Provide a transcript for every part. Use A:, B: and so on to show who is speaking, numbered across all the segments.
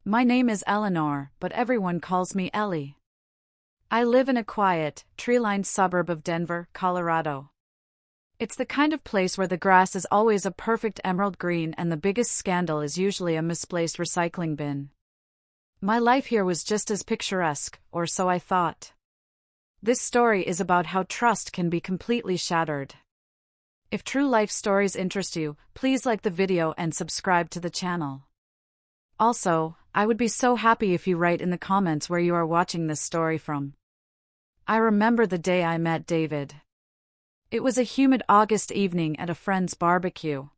A: My name is Eleanor, but everyone calls me Ellie. I live in a quiet, tree-lined suburb of Denver, Colorado. It's the kind of place where the grass is always a perfect emerald green and the biggest scandal is usually a misplaced recycling bin. My life here was just as picturesque, or so I thought. This story is about how trust can be completely shattered. If true life stories interest you, please like the video and subscribe to the channel. Also, I would be so happy if you write in the comments where you are watching this story from. I remember the day I met David. It was a humid August evening at a friend's barbecue.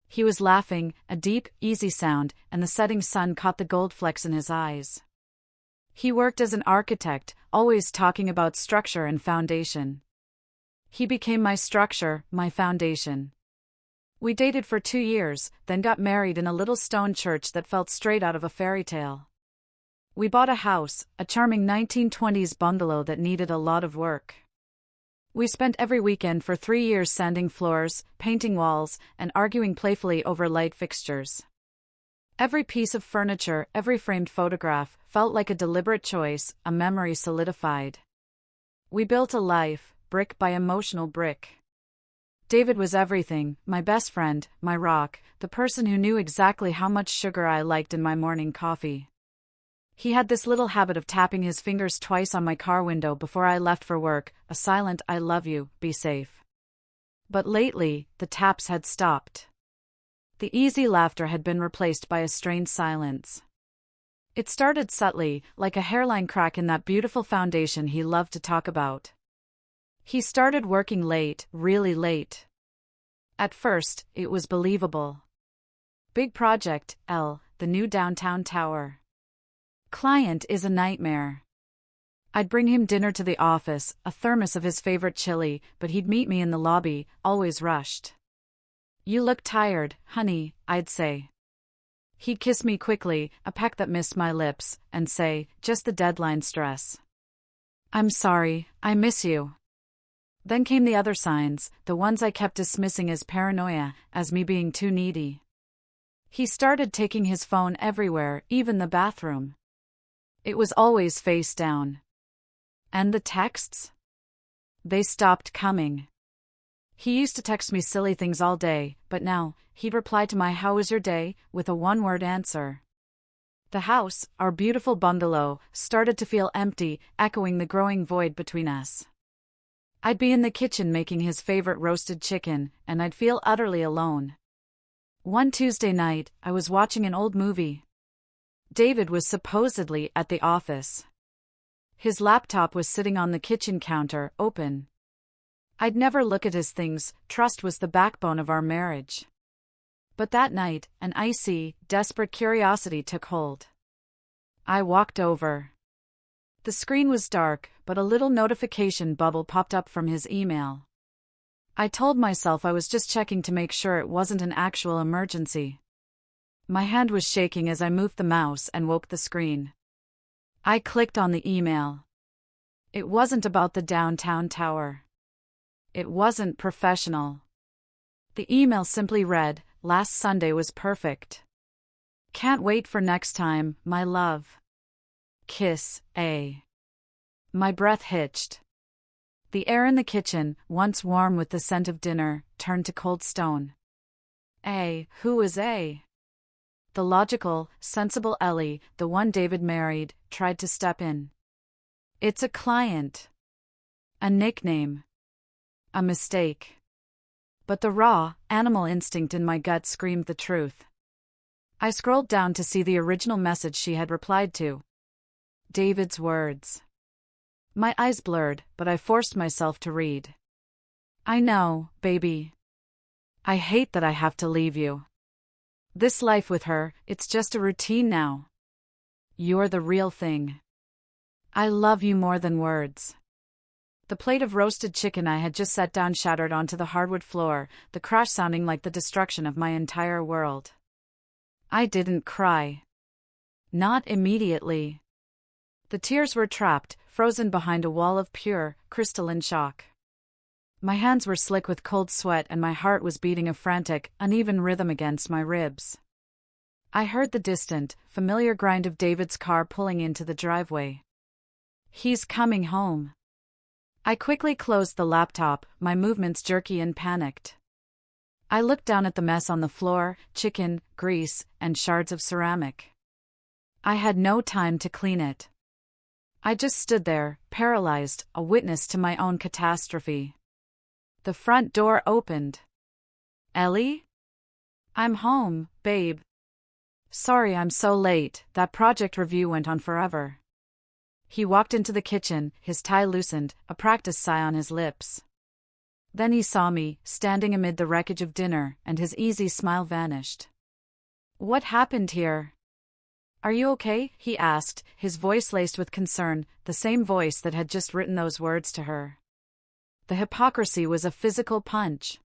A: He was laughing, a deep, easy sound, and the setting sun caught the gold flecks in his eyes. He worked as an architect, always talking about structure and foundation. He became my structure, my foundation. We dated for 2 years, then got married in a little stone church that felt straight out of a fairy tale. We bought a house, a charming 1920s bungalow that needed a lot of work. We spent every weekend for 3 years sanding floors, painting walls, and arguing playfully over light fixtures. Every piece of furniture, every framed photograph, felt like a deliberate choice, a memory solidified. We built a life, brick by emotional brick. David was everything, my best friend, my rock, the person who knew exactly how much sugar I liked in my morning coffee. He had this little habit of tapping his fingers twice on my car window before I left for work, a silent "I love you, be safe." But lately, the taps had stopped. The easy laughter had been replaced by a strained silence. It started subtly, like a hairline crack in that beautiful foundation he loved to talk about. He started working late, really late. At first, it was believable. Big project, the new downtown tower. Client is a nightmare. I'd bring him dinner to the office, a thermos of his favorite chili, but he'd meet me in the lobby, always rushed. "You look tired, honey," I'd say. He'd kiss me quickly, a peck that missed my lips, and say, "Just the deadline stress." "I'm sorry, I miss you." Then came the other signs, the ones I kept dismissing as paranoia, as me being too needy. He started taking his phone everywhere, even the bathroom. It was always face down. And the texts? They stopped coming. He used to text me silly things all day, but now, he'd reply to my "How was your day?" with a one-word answer. The house, our beautiful bungalow, started to feel empty, echoing the growing void between us. I'd be in the kitchen making his favorite roasted chicken, and I'd feel utterly alone. One Tuesday night, I was watching an old movie. David was supposedly at the office. His laptop was sitting on the kitchen counter, open. I'd never look at his things, trust was the backbone of our marriage. But that night, an icy, desperate curiosity took hold. I walked over. The screen was dark, but a little notification bubble popped up from his email. I told myself I was just checking to make sure it wasn't an actual emergency. My hand was shaking as I moved the mouse and woke the screen. I clicked on the email. It wasn't about the downtown tower. It wasn't professional. The email simply read, "Last Sunday was perfect. Can't wait for next time, my love. Kiss, A." My breath hitched. The air in the kitchen, once warm with the scent of dinner, turned to cold stone. Who is A? The logical, sensible Ellie, the one David married, tried to step in. It's a client. A nickname. A mistake. But the raw, animal instinct in my gut screamed the truth. I scrolled down to see the original message she had replied to. David's words. My eyes blurred, but I forced myself to read. "I know, baby. I hate that I have to leave you. This life with her, it's just a routine now. You're the real thing. I love you more than words." The plate of roasted chicken I had just set down shattered onto the hardwood floor, the crash sounding like the destruction of my entire world. I didn't cry. Not immediately. The tears were trapped, frozen behind a wall of pure, crystalline shock. My hands were slick with cold sweat and my heart was beating a frantic, uneven rhythm against my ribs. I heard the distant, familiar grind of David's car pulling into the driveway. He's coming home. I quickly closed the laptop, my movements jerky and panicked. I looked down at the mess on the floor, chicken, grease, and shards of ceramic. I had no time to clean it. I just stood there, paralyzed, a witness to my own catastrophe. The front door opened. Ellie? I'm home, babe. Sorry I'm so late, that project review went on forever. He walked into the kitchen, his tie loosened, a practice sigh on his lips. Then he saw me, standing amid the wreckage of dinner, and his easy smile vanished. What happened here? Are you okay? He asked, his voice laced with concern, the same voice that had just written those words to her. The hypocrisy was a physical punch.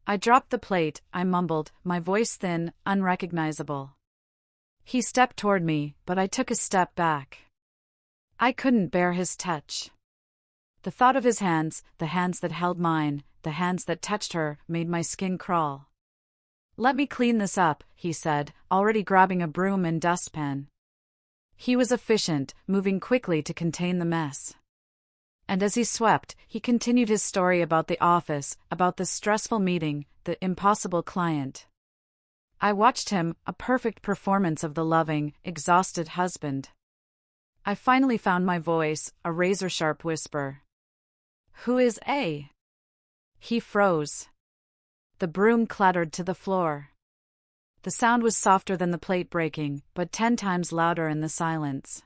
A: I dropped the plate, I mumbled, my voice thin, unrecognizable. He stepped toward me, but I took a step back. I couldn't bear his touch. The thought of his hands, the hands that held mine, the hands that touched her, made my skin crawl. Let me clean this up, he said, already grabbing a broom and dustpan. He was efficient, moving quickly to contain the mess. And as he swept, he continued his story about the office, about the stressful meeting, the impossible client. I watched him, a perfect performance of the loving, exhausted husband. I finally found my voice, a razor-sharp whisper. Who is A? He froze. The broom clattered to the floor. The sound was softer than the plate breaking, but 10 times louder in the silence.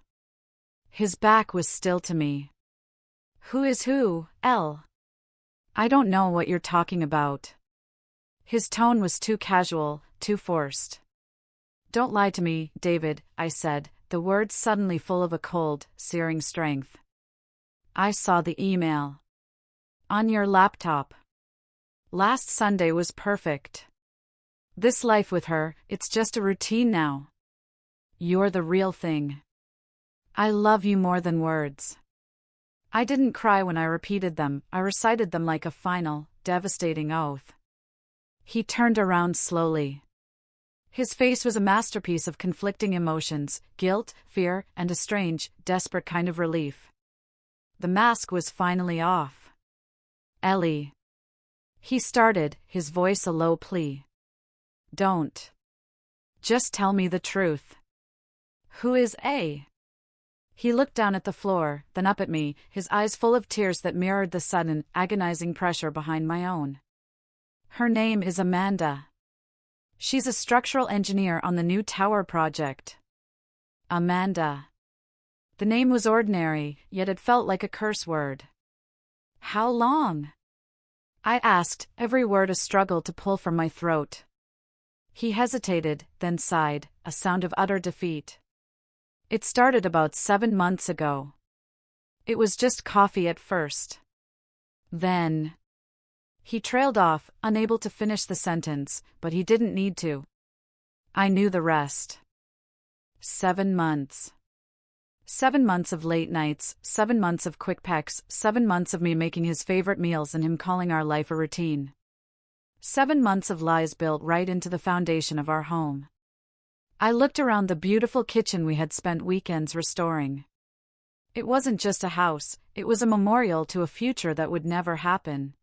A: His back was still to me. Who is who, L? I don't know what you're talking about. His tone was too casual, too forced. Don't lie to me, David, I said, the words suddenly full of a cold, searing strength. I saw the email. On your laptop. Last Sunday was perfect. This life with her, it's just a routine now. You're the real thing. I love you more than words. I didn't cry when I repeated them, I recited them like a final, devastating oath. He turned around slowly. His face was a masterpiece of conflicting emotions, guilt, fear, and a strange, desperate kind of relief. The mask was finally off. Ellie. He started, his voice a low plea. Don't. Just tell me the truth. Who is A? He looked down at the floor, then up at me, his eyes full of tears that mirrored the sudden, agonizing pressure behind my own. Her name is Amanda. She's a structural engineer on the new tower project. Amanda. The name was ordinary, yet it felt like a curse word. How long? I asked, every word a struggle to pull from my throat. He hesitated, then sighed, a sound of utter defeat. It started about 7 months ago. It was just coffee at first. Then. He trailed off, unable to finish the sentence, but he didn't need to. I knew the rest. 7 months. 7 months of late nights, 7 months of quick pecks, 7 months of me making his favorite meals and him calling our life a routine. 7 months of lies built right into the foundation of our home. I looked around the beautiful kitchen we had spent weekends restoring. It wasn't just a house, it was a memorial to a future that would never happen.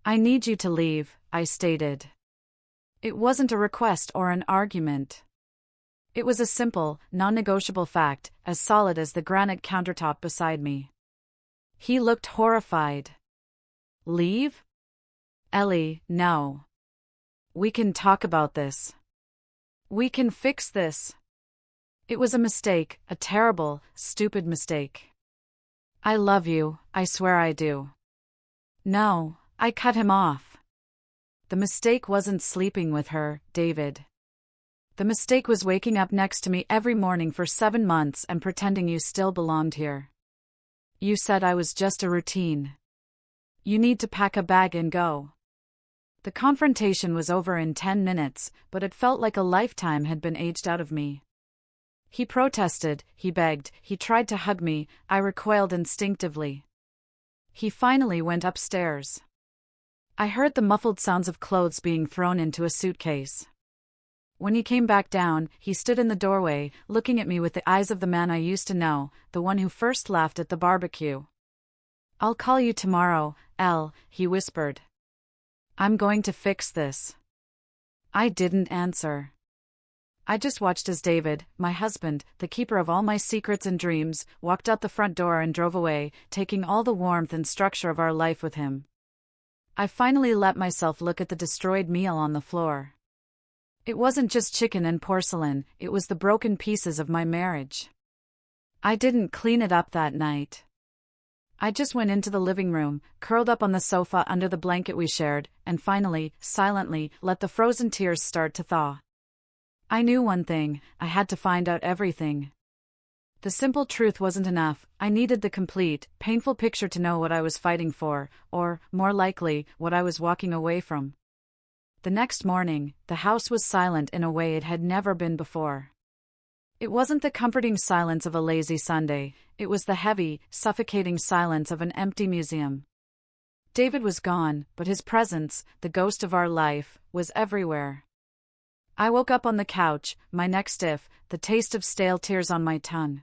A: I need you to leave, I stated. It wasn't a request or an argument. It was a simple, non-negotiable fact, as solid as the granite countertop beside me. He looked horrified. Leave? Ellie, no. We can talk about this. We can fix this. It was a mistake, a terrible, stupid mistake. I love you, I swear I do. No, I cut him off. The mistake wasn't sleeping with her, David. The mistake was waking up next to me every morning for 7 months and pretending you still belonged here. You said I was just a routine. You need to pack a bag and go. The confrontation was over in 10 minutes, but it felt like a lifetime had been aged out of me. He protested, he begged, he tried to hug me, I recoiled instinctively. He finally went upstairs. I heard the muffled sounds of clothes being thrown into a suitcase. When he came back down, he stood in the doorway, looking at me with the eyes of the man I used to know, the one who first laughed at the barbecue. "I'll call you tomorrow, Elle," he whispered. "I'm going to fix this." I didn't answer. I just watched as David, my husband, the keeper of all my secrets and dreams, walked out the front door and drove away, taking all the warmth and structure of our life with him. I finally let myself look at the destroyed meal on the floor. It wasn't just chicken and porcelain, it was the broken pieces of my marriage. I didn't clean it up that night. I just went into the living room, curled up on the sofa under the blanket we shared, and finally, silently, let the frozen tears start to thaw. I knew one thing: I had to find out everything. The simple truth wasn't enough. I needed the complete, painful picture to know what I was fighting for, or, more likely, what I was walking away from. The next morning, the house was silent in a way it had never been before. It wasn't the comforting silence of a lazy Sunday, it was the heavy, suffocating silence of an empty museum. David was gone, but his presence, the ghost of our life, was everywhere. I woke up on the couch, my neck stiff, the taste of stale tears on my tongue.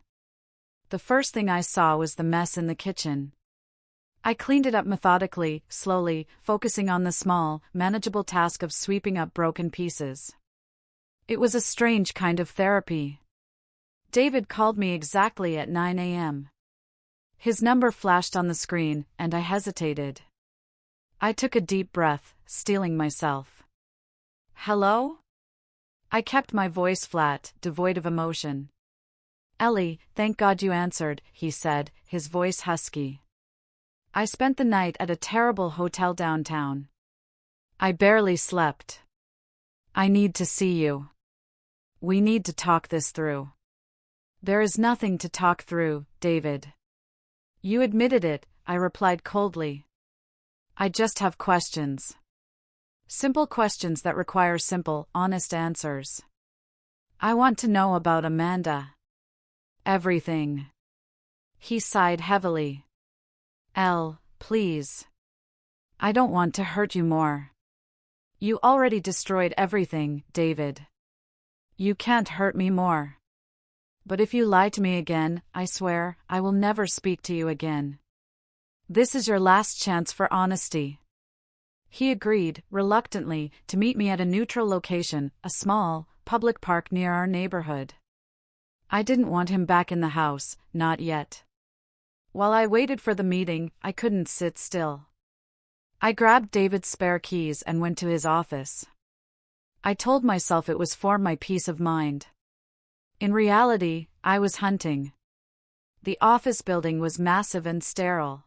A: The first thing I saw was the mess in the kitchen. I cleaned it up methodically, slowly, focusing on the small, manageable task of sweeping up broken pieces. It was a strange kind of therapy. David called me exactly at 9 a.m. His number flashed on the screen, and I hesitated. I took a deep breath, steeling myself. "Hello?" I kept my voice flat, devoid of emotion. "Ellie, thank God you answered," he said, his voice husky. "I spent the night at a terrible hotel downtown. I barely slept. I need to see you. We need to talk this through." "There is nothing to talk through, David." "You admitted it," I replied coldly. "I just have questions. Simple questions that require simple, honest answers. I want to know about Amanda. Everything." He sighed heavily. "Elle, please. I don't want to hurt you more. You already destroyed everything, David. You can't hurt me more. But if you lie to me again, I swear, I will never speak to you again. This is your last chance for honesty." He agreed, reluctantly, to meet me at a neutral location, a small, public park near our neighborhood. I didn't want him back in the house, not yet. While I waited for the meeting, I couldn't sit still. I grabbed David's spare keys and went to his office. I told myself it was for my peace of mind. In reality, I was hunting. The office building was massive and sterile.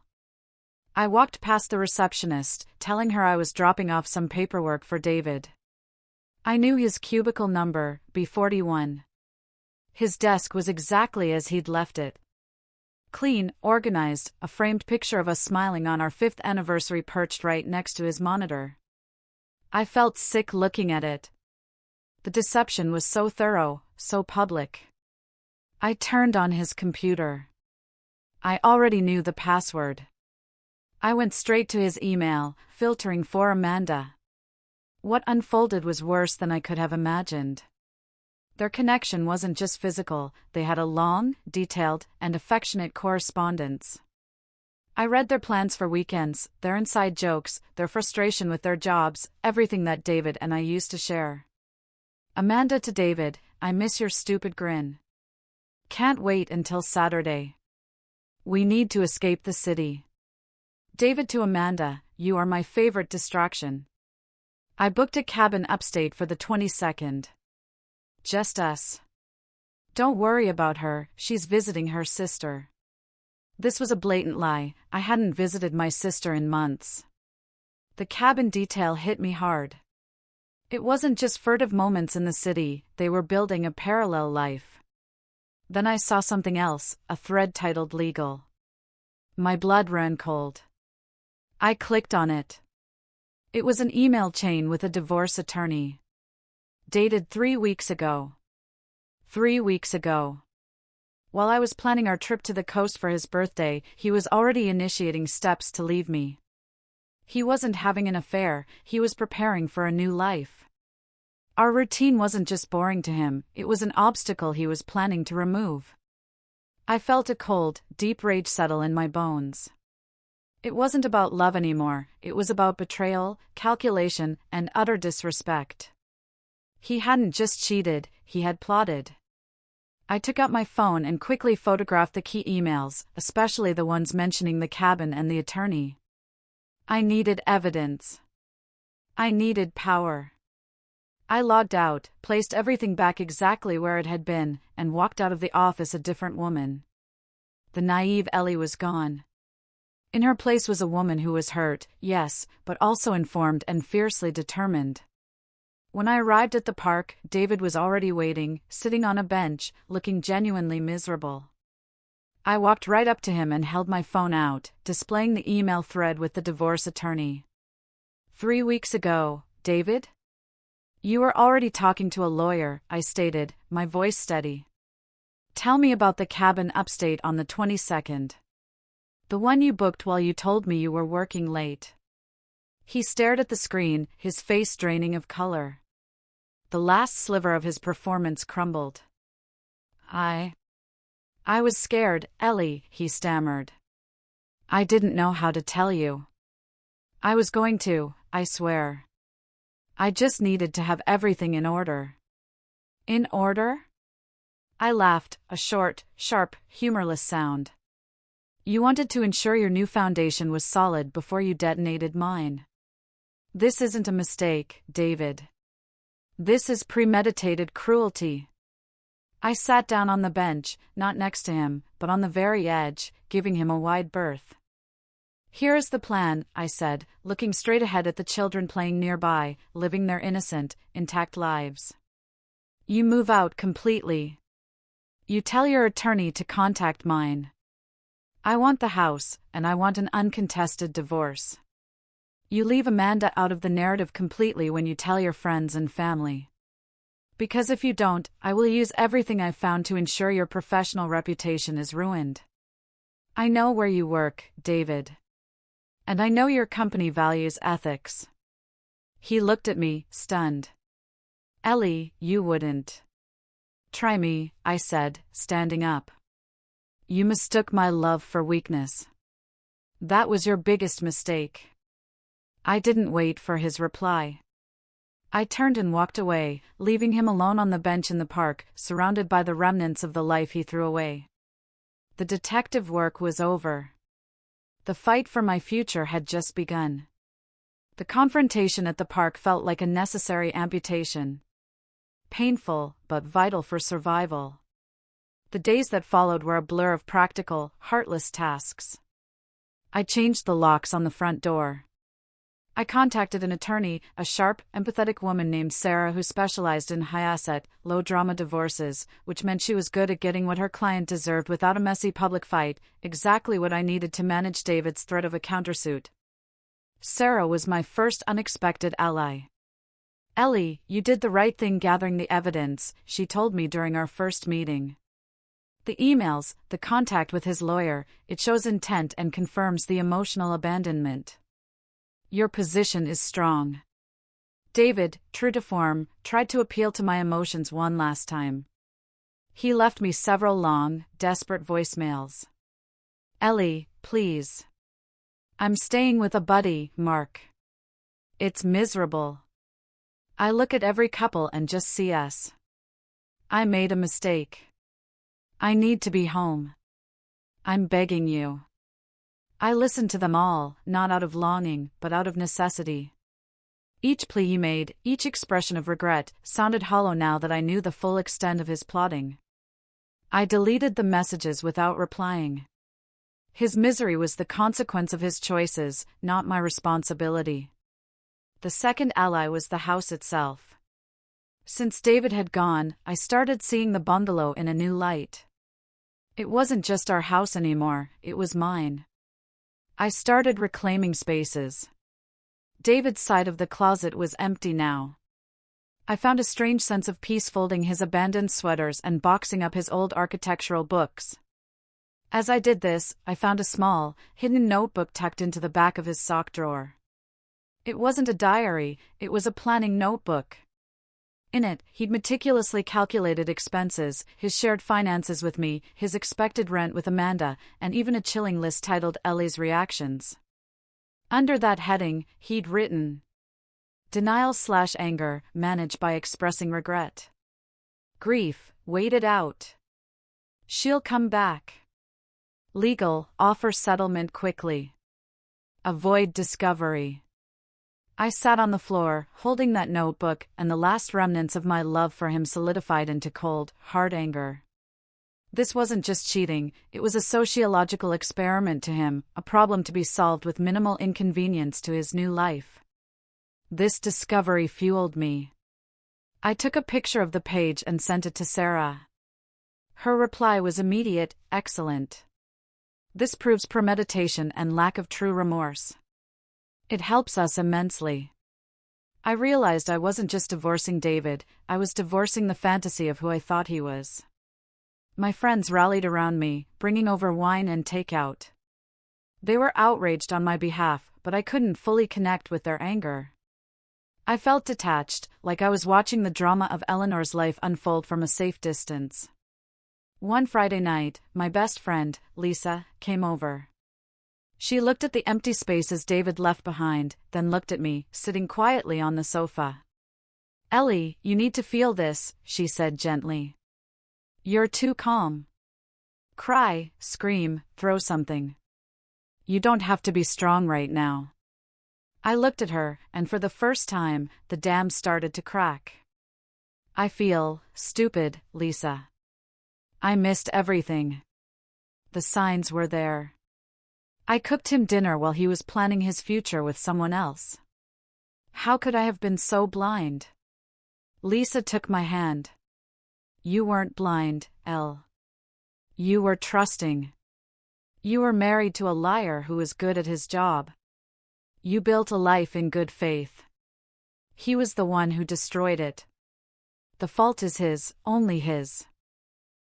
A: I walked past the receptionist, telling her I was dropping off some paperwork for David. I knew his cubicle number, B41. His desk was exactly as he'd left it. Clean, organized, a framed picture of us smiling on our 5th anniversary perched right next to his monitor. I felt sick looking at it. The deception was so thorough, so public. I turned on his computer. I already knew the password. I went straight to his email, filtering for Amanda. What unfolded was worse than I could have imagined. Their connection wasn't just physical, they had a long, detailed, and affectionate correspondence. I read their plans for weekends, their inside jokes, their frustration with their jobs, everything that David and I used to share. Amanda to David, "I miss your stupid grin. Can't wait until Saturday. We need to escape the city." David to Amanda, "You are my favorite distraction. I booked a cabin upstate for the 22nd. Just us. Don't worry about her, she's visiting her sister." This was a blatant lie. I hadn't visited my sister in months. The cabin detail hit me hard. It wasn't just furtive moments in the city, they were building a parallel life. Then I saw something else, a thread titled "Legal." My blood ran cold. I clicked on it. It was an email chain with a divorce attorney. Dated 3 weeks ago. 3 weeks ago. While I was planning our trip to the coast for his birthday, he was already initiating steps to leave me. He wasn't having an affair, he was preparing for a new life. Our routine wasn't just boring to him, it was an obstacle he was planning to remove. I felt a cold, deep rage settle in my bones. It wasn't about love anymore, it was about betrayal, calculation, and utter disrespect. He hadn't just cheated, he had plotted. I took out my phone and quickly photographed the key emails, especially the ones mentioning the cabin and the attorney. I needed evidence. I needed power. I logged out, placed everything back exactly where it had been, and walked out of the office a different woman. The naive Ellie was gone. In her place was a woman who was hurt, yes, but also informed and fiercely determined. When I arrived at the park, David was already waiting, sitting on a bench, looking genuinely miserable. I walked right up to him and held my phone out, displaying the email thread with the divorce attorney. 3 weeks ago, David? You were already talking to a lawyer, I stated, my voice steady. Tell me about the cabin upstate on the 22nd. The one you booked while you told me you were working late. He stared at the screen, his face draining of color. The last sliver of his performance crumbled. I was scared, Ellie, he stammered. I didn't know how to tell you. I was going to, I swear. I just needed to have everything in order. In order? I laughed, a short, sharp, humorless sound. You wanted to ensure your new foundation was solid before you detonated mine. This isn't a mistake, David. This is premeditated cruelty. I sat down on the bench, not next to him, but on the very edge, giving him a wide berth. Here is the plan, I said, looking straight ahead at the children playing nearby, living their innocent, intact lives. You move out completely. You tell your attorney to contact mine. I want the house, and I want an uncontested divorce. You leave Amanda out of the narrative completely when you tell your friends and family. Because if you don't, I will use everything I've found to ensure your professional reputation is ruined. I know where you work, David. And I know your company values ethics. He looked at me, stunned. Ellie, you wouldn't. Try me, I said, standing up. You mistook my love for weakness. That was your biggest mistake. I didn't wait for his reply. I turned and walked away, leaving him alone on the bench in the park, surrounded by the remnants of the life he threw away. The detective work was over. The fight for my future had just begun. The confrontation at the park felt like a necessary amputation. Painful, but vital for survival. The days that followed were a blur of practical, heartless tasks. I changed the locks on the front door. I contacted an attorney, a sharp, empathetic woman named Sarah who specialized in high-asset, low-drama divorces, which meant she was good at getting what her client deserved without a messy public fight, exactly what I needed to manage David's threat of a countersuit. Sarah was my first unexpected ally. Ellie, you did the right thing gathering the evidence, she told me during our first meeting. The emails, the contact with his lawyer, it shows intent and confirms the emotional abandonment. Your position is strong. David, true to form, tried to appeal to my emotions one last time. He left me several long, desperate voicemails. Ellie, please. I'm staying with a buddy, Mark. It's miserable. I look at every couple and just see us. I made a mistake. I need to be home. I'm begging you. I listened to them all, not out of longing, but out of necessity. Each plea he made, each expression of regret, sounded hollow now that I knew the full extent of his plotting. I deleted the messages without replying. His misery was the consequence of his choices, not my responsibility. The second ally was the house itself. Since David had gone, I started seeing the bungalow in a new light. It wasn't just our house anymore, it was mine. I started reclaiming spaces. David's side of the closet was empty now. I found a strange sense of peace folding his abandoned sweaters and boxing up his old architectural books. As I did this, I found a small, hidden notebook tucked into the back of his sock drawer. It wasn't a diary, it was a planning notebook. In it, he'd meticulously calculated expenses, his shared finances with me, his expected rent with Amanda, and even a chilling list titled Ellie's Reactions. Under that heading, he'd written, Denial/anger, managed by expressing regret. Grief, wait it out. She'll come back. Legal, offer settlement quickly. Avoid discovery. I sat on the floor, holding that notebook, and the last remnants of my love for him solidified into cold, hard anger. This wasn't just cheating, it was a sociological experiment to him, a problem to be solved with minimal inconvenience to his new life. This discovery fueled me. I took a picture of the page and sent it to Sarah. Her reply was immediate, excellent. This proves premeditation and lack of true remorse. It helps us immensely. I realized I wasn't just divorcing David, I was divorcing the fantasy of who I thought he was. My friends rallied around me, bringing over wine and takeout. They were outraged on my behalf, but I couldn't fully connect with their anger. I felt detached, like I was watching the drama of Eleanor's life unfold from a safe distance. One Friday night, my best friend, Lisa, came over. She looked at the empty spaces David left behind, then looked at me, sitting quietly on the sofa. Ellie, you need to feel this, she said gently. You're too calm. Cry, scream, throw something. You don't have to be strong right now. I looked at her, and for the first time, the dam started to crack. I feel stupid, Lisa. I missed everything. The signs were there. I cooked him dinner while he was planning his future with someone else. How could I have been so blind? Lisa took my hand. You weren't blind, Elle. You were trusting. You were married to a liar who was good at his job. You built a life in good faith. He was the one who destroyed it. The fault is his, only his.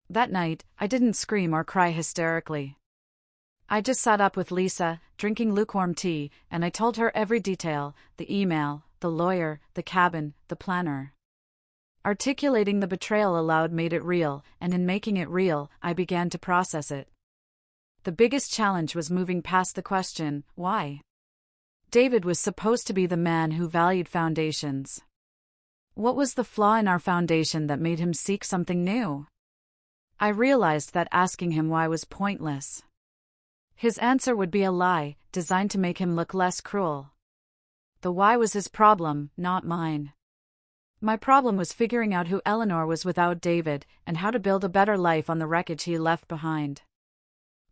A: That night, I didn't scream or cry hysterically. I just sat up with Lisa, drinking lukewarm tea, and I told her every detail, the email, the lawyer, the cabin, the planner. Articulating the betrayal aloud made it real, and in making it real, I began to process it. The biggest challenge was moving past the question, why? David was supposed to be the man who valued foundations. What was the flaw in our foundation that made him seek something new? I realized that asking him why was pointless. His answer would be a lie, designed to make him look less cruel. The why was his problem, not mine. My problem was figuring out who Eleanor was without David, and how to build a better life on the wreckage he left behind.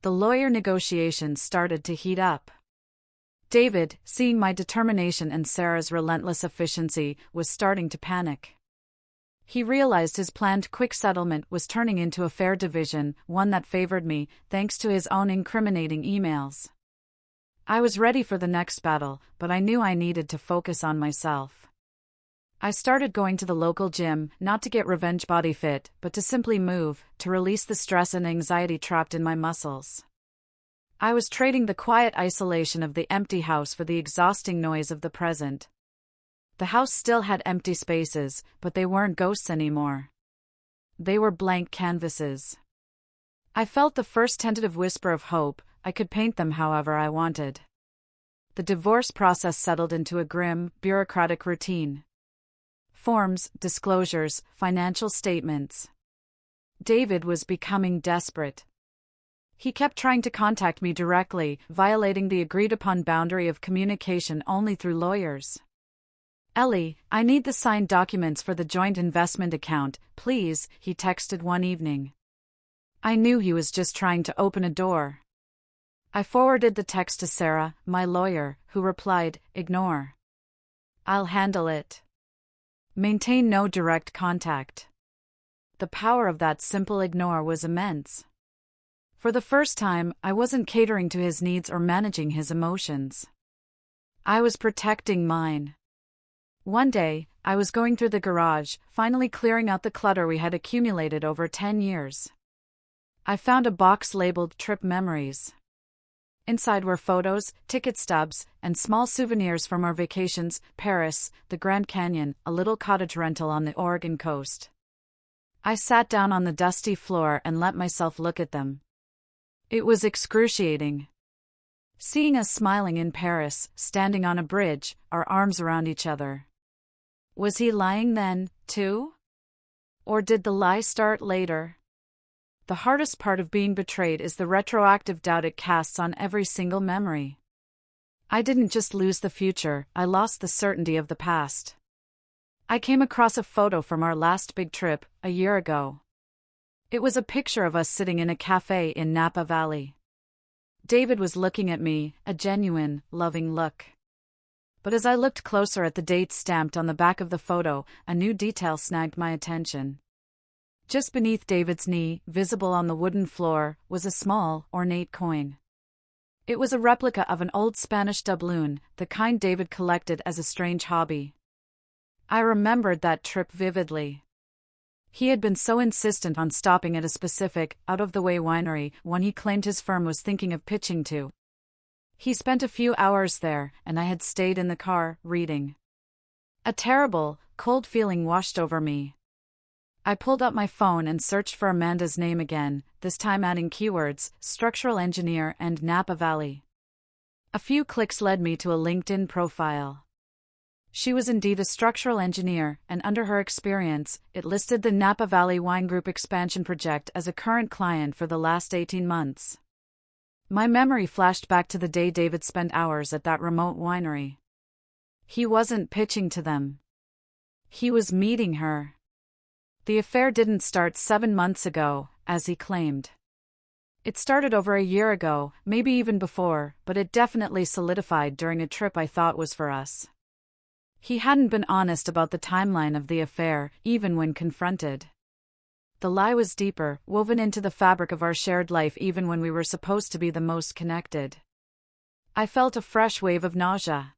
A: The lawyer negotiations started to heat up. David, seeing my determination and Sarah's relentless efficiency, was starting to panic. He realized his planned quick settlement was turning into a fair division, one that favored me, thanks to his own incriminating emails. I was ready for the next battle, but I knew I needed to focus on myself. I started going to the local gym, not to get revenge body fit, but to simply move, to release the stress and anxiety trapped in my muscles. I was trading the quiet isolation of the empty house for the exhausting noise of the present. The house still had empty spaces, but they weren't ghosts anymore. They were blank canvases. I felt the first tentative whisper of hope. I could paint them however I wanted. The divorce process settled into a grim, bureaucratic routine. Forms, disclosures, financial statements. David was becoming desperate. He kept trying to contact me directly, violating the agreed-upon boundary of communication only through lawyers. Ellie, I need the signed documents for the joint investment account, please, he texted one evening. I knew he was just trying to open a door. I forwarded the text to Sarah, my lawyer, who replied, ignore. I'll handle it. Maintain no direct contact. The power of that simple ignore was immense. For the first time, I wasn't catering to his needs or managing his emotions. I was protecting mine. One day, I was going through the garage, finally clearing out the clutter we had accumulated over 10 years. I found a box labeled Trip Memories. Inside were photos, ticket stubs, and small souvenirs from our vacations: Paris, the Grand Canyon, a little cottage rental on the Oregon coast. I sat down on the dusty floor and let myself look at them. It was excruciating. Seeing us smiling in Paris, standing on a bridge, our arms around each other. Was he lying then, too? Or did the lie start later? The hardest part of being betrayed is the retroactive doubt it casts on every single memory. I didn't just lose the future, I lost the certainty of the past. I came across a photo from our last big trip, a year ago. It was a picture of us sitting in a cafe in Napa Valley. David was looking at me, a genuine, loving look. But as I looked closer at the date stamped on the back of the photo, a new detail snagged my attention. Just beneath David's knee, visible on the wooden floor, was a small, ornate coin. It was a replica of an old Spanish doubloon, the kind David collected as a strange hobby. I remembered that trip vividly. He had been so insistent on stopping at a specific, out-of-the-way winery, one he claimed his firm was thinking of pitching to. He spent a few hours there, and I had stayed in the car, reading. A terrible, cold feeling washed over me. I pulled up my phone and searched for Amanda's name again, this time adding keywords, structural engineer and Napa Valley. A few clicks led me to a LinkedIn profile. She was indeed a structural engineer, and under her experience, it listed the Napa Valley Wine Group expansion project as a current client for the last 18 months. My memory flashed back to the day David spent hours at that remote winery. He wasn't pitching to them. He was meeting her. The affair didn't start 7 months ago, as he claimed. It started over a year ago, maybe even before, but it definitely solidified during a trip I thought was for us. He hadn't been honest about the timeline of the affair, even when confronted. The lie was deeper, woven into the fabric of our shared life even when we were supposed to be the most connected. I felt a fresh wave of nausea.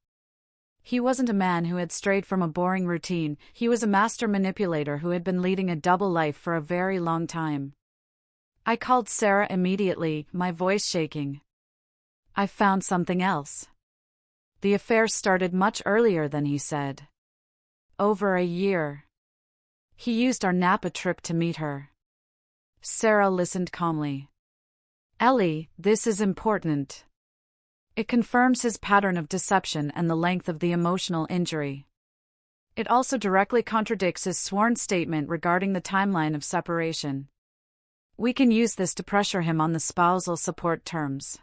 A: He wasn't a man who had strayed from a boring routine, he was a master manipulator who had been leading a double life for a very long time. I called Sarah immediately, my voice shaking. I found something else. The affair started much earlier than he said. Over a year. He used our Napa trip to meet her. Sarah listened calmly. Ellie, this is important. It confirms his pattern of deception and the length of the emotional injury. It also directly contradicts his sworn statement regarding the timeline of separation. We can use this to pressure him on the spousal support terms.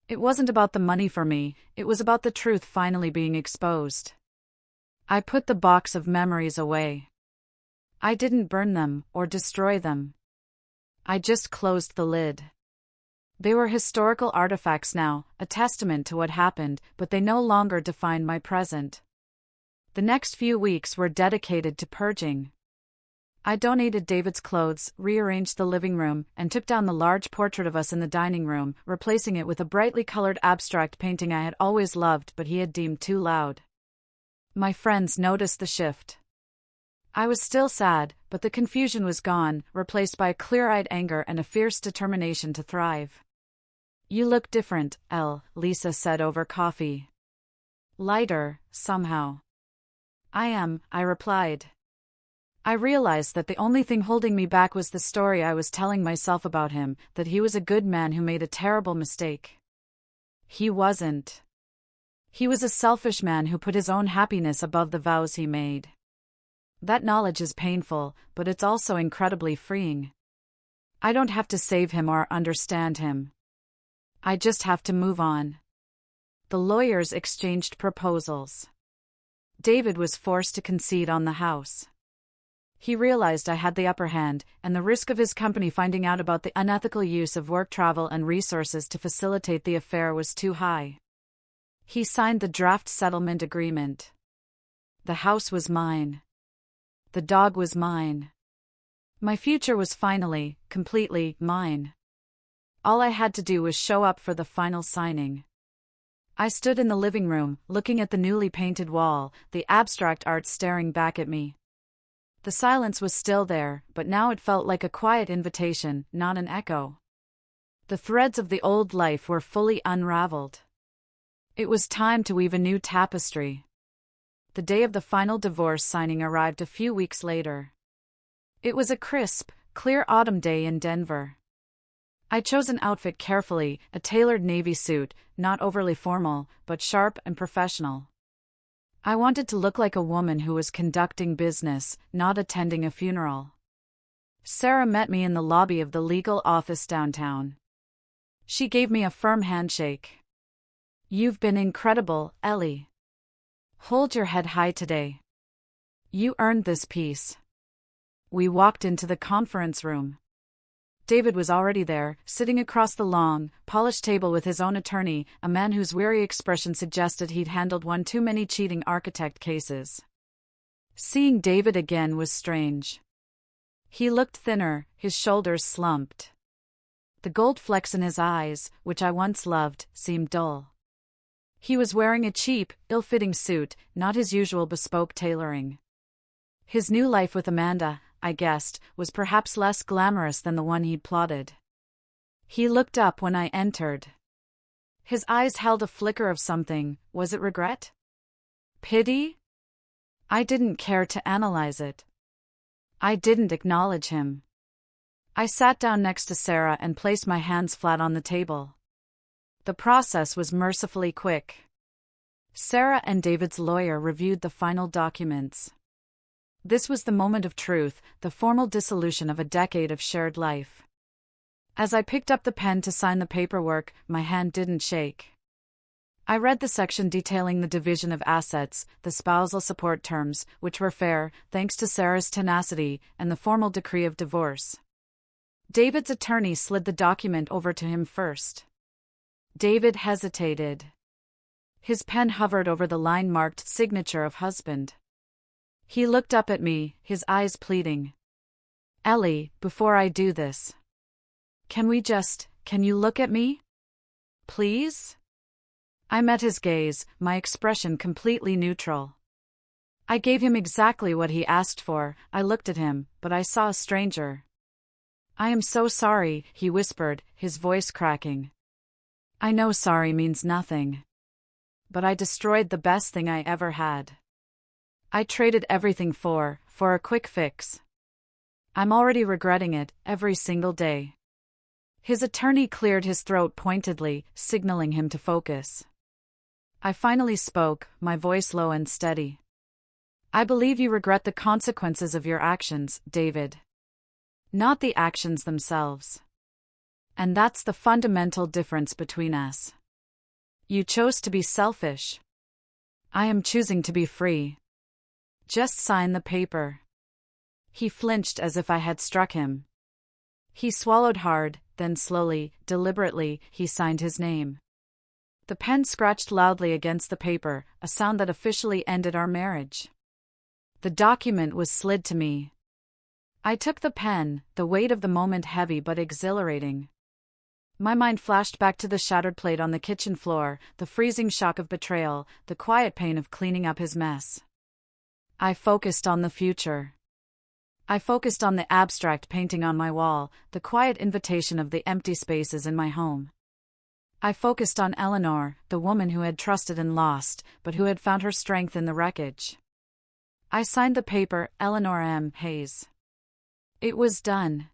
A: It wasn't about the money for me, it was about the truth finally being exposed. I put the box of memories away. I didn't burn them or destroy them. I just closed the lid. They were historical artifacts now, a testament to what happened, but they no longer defined my present. The next few weeks were dedicated to purging. I donated David's clothes, rearranged the living room, and took down the large portrait of us in the dining room, replacing it with a brightly colored abstract painting I had always loved but he had deemed too loud. My friends noticed the shift. I was still sad, but the confusion was gone, replaced by a clear-eyed anger and a fierce determination to thrive. You look different, Elle, Lisa said over coffee. Lighter, somehow. I am, I replied. I realized that the only thing holding me back was the story I was telling myself about him, that he was a good man who made a terrible mistake. He wasn't. He was a selfish man who put his own happiness above the vows he made. That knowledge is painful, but it's also incredibly freeing. I don't have to save him or understand him. I just have to move on. The lawyers exchanged proposals. David was forced to concede on the house. He realized I had the upper hand, and the risk of his company finding out about the unethical use of work travel and resources to facilitate the affair was too high. He signed the draft settlement agreement. The house was mine. The dog was mine. My future was finally, completely, mine. All I had to do was show up for the final signing. I stood in the living room, looking at the newly painted wall, the abstract art staring back at me. The silence was still there, but now it felt like a quiet invitation, not an echo. The threads of the old life were fully unraveled. It was time to weave a new tapestry. The day of the final divorce signing arrived a few weeks later. It was a crisp, clear autumn day in Denver. I chose an outfit carefully, a tailored navy suit, not overly formal, but sharp and professional. I wanted to look like a woman who was conducting business, not attending a funeral. Sarah met me in the lobby of the legal office downtown. She gave me a firm handshake. "You've been incredible, Ellie. Hold your head high today. You earned this piece." We walked into the conference room. David was already there, sitting across the long, polished table with his own attorney, a man whose weary expression suggested he'd handled one too many cheating architect cases. Seeing David again was strange. He looked thinner, his shoulders slumped. The gold flecks in his eyes, which I once loved, seemed dull. He was wearing a cheap, ill-fitting suit, not his usual bespoke tailoring. His new life with Amanda, I guessed, was perhaps less glamorous than the one he'd plotted. He looked up when I entered. His eyes held a flicker of something. Was it regret? Pity? I didn't care to analyze it. I didn't acknowledge him. I sat down next to Sarah and placed my hands flat on the table. The process was mercifully quick. Sarah and David's lawyer reviewed the final documents. This was the moment of truth, the formal dissolution of a decade of shared life. As I picked up the pen to sign the paperwork, my hand didn't shake. I read the section detailing the division of assets, the spousal support terms, which were fair, thanks to Sarah's tenacity, and the formal decree of divorce. David's attorney slid the document over to him first. David hesitated. His pen hovered over the line marked signature of husband. He looked up at me, his eyes pleading. "Ellie, before I do this, can you look at me? Please?" I met his gaze, my expression completely neutral. I gave him exactly what he asked for. I looked at him, but I saw a stranger. "I am so sorry," he whispered, his voice cracking. "I know sorry means nothing. But I destroyed the best thing I ever had. I traded everything for a quick fix. I'm already regretting it, every single day." His attorney cleared his throat pointedly, signaling him to focus. I finally spoke, my voice low and steady. "I believe you regret the consequences of your actions, David. Not the actions themselves. And that's the fundamental difference between us. You chose to be selfish. I am choosing to be free. Just sign the paper." He flinched as if I had struck him. He swallowed hard, then slowly, deliberately, he signed his name. The pen scratched loudly against the paper, a sound that officially ended our marriage. The document was slid to me. I took the pen, the weight of the moment heavy but exhilarating. My mind flashed back to the shattered plate on the kitchen floor, the freezing shock of betrayal, the quiet pain of cleaning up his mess. I focused on the future. I focused on the abstract painting on my wall, the quiet invitation of the empty spaces in my home. I focused on Eleanor, the woman who had trusted and lost, but who had found her strength in the wreckage. I signed the paper, Eleanor M. Hayes. It was done.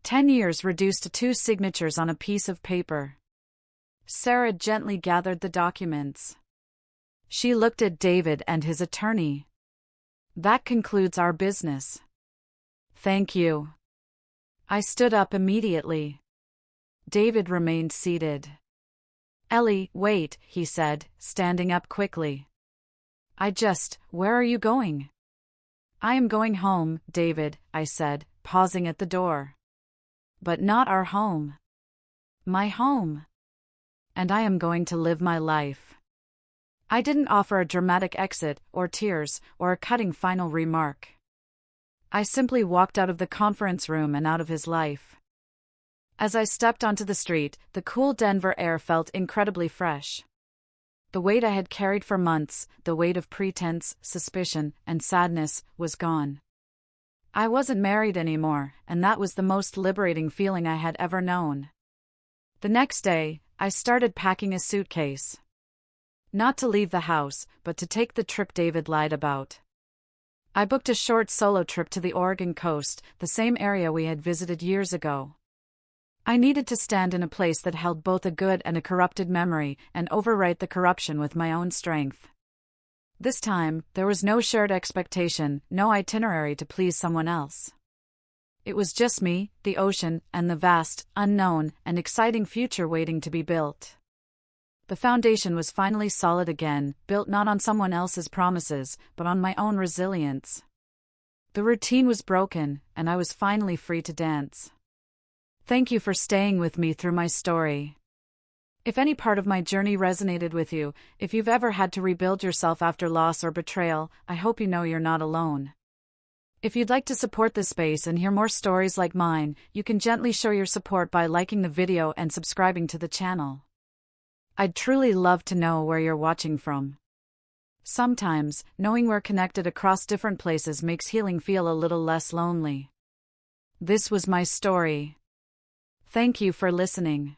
A: 10 years reduced to 2 signatures on a piece of paper. Sarah gently gathered the documents. She looked at David and his attorney. "That concludes our business." "Thank you." I stood up immediately. David remained seated. "Ellie, wait," he said, standing up quickly. Where are you going?" "I am going home, David," I said, pausing at the door. "But not our home. My home. And I am going to live my life." I didn't offer a dramatic exit, or tears, or a cutting final remark. I simply walked out of the conference room and out of his life. As I stepped onto the street, the cool Denver air felt incredibly fresh. The weight I had carried for months, the weight of pretense, suspicion, and sadness, was gone. I wasn't married anymore, and that was the most liberating feeling I had ever known. The next day, I started packing a suitcase. Not to leave the house, but to take the trip David lied about. I booked a short solo trip to the Oregon coast, the same area we had visited years ago. I needed to stand in a place that held both a good and a corrupted memory, and overwrite the corruption with my own strength. This time, there was no shared expectation, no itinerary to please someone else. It was just me, the ocean, and the vast, unknown, and exciting future waiting to be built. The foundation was finally solid again, built not on someone else's promises, but on my own resilience. The routine was broken, and I was finally free to dance. Thank you for staying with me through my story. If any part of my journey resonated with you, if you've ever had to rebuild yourself after loss or betrayal, I hope you know you're not alone. If you'd like to support this space and hear more stories like mine, you can gently show your support by liking the video and subscribing to the channel. I'd truly love to know where you're watching from. Sometimes, knowing we're connected across different places makes healing feel a little less lonely. This was my story. Thank you for listening.